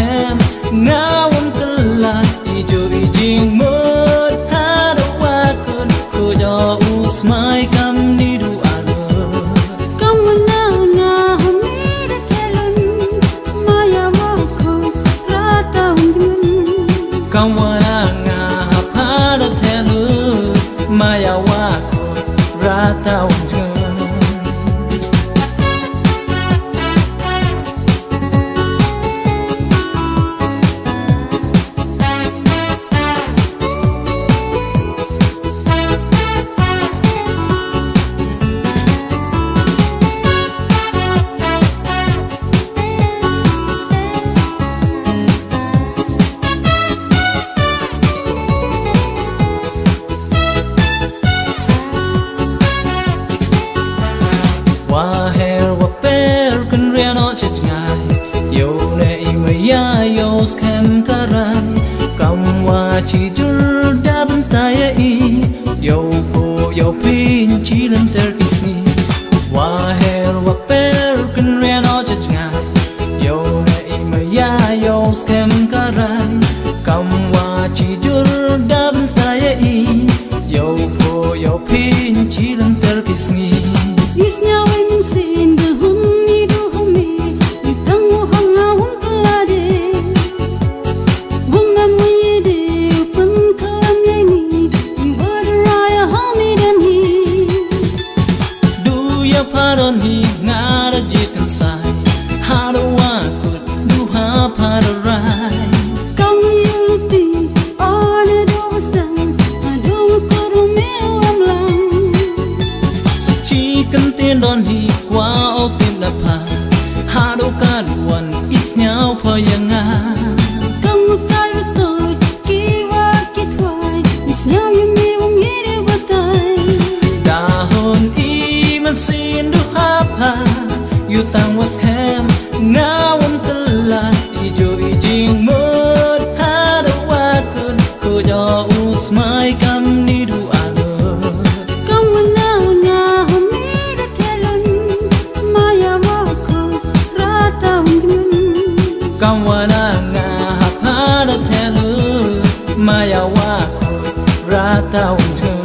scam ngao tala ijo ijing mod hada wakun ko yo usmai kam ni du ado kamana nga hamida telun maya wako rata unjun kamana nga hapada telu maya wako rata unjun Wa hair wa per kan riano chit ngai yo ne imaya yo scam karai kam wa chi jur da ban tai ai yo po yo pin chi lam ter kisni wa hair wa per kan riano chit ngai yo ne imaya yo scam karai kam wa chi jur da ban tai ai yo po yo pin chi lam ter kisni isnya wen sin de hum ni du humi itang wo hanga wong kalade wong am ye de pun kalam ye ni you were raya hami den hi do ya paron hi ngara jikan sai how do I could do ha parai kam yulti on do stan ado ko ro me am lang chi kan tiên đón hi qua ô tim đập hà hà đâu cả luồn ít nhau phơi yang nga kam kai to ki wa ki thwai isnya ye me wong ye de watai đã hôn y man xin du ha pa you tang was scam nga won tala i jo i jing mod ha đâu wa kun ko yo usmai kam ni du alo kamana nga hamida telun maya wako rata unjun kamwana nga hapada telu maya wako rata unjun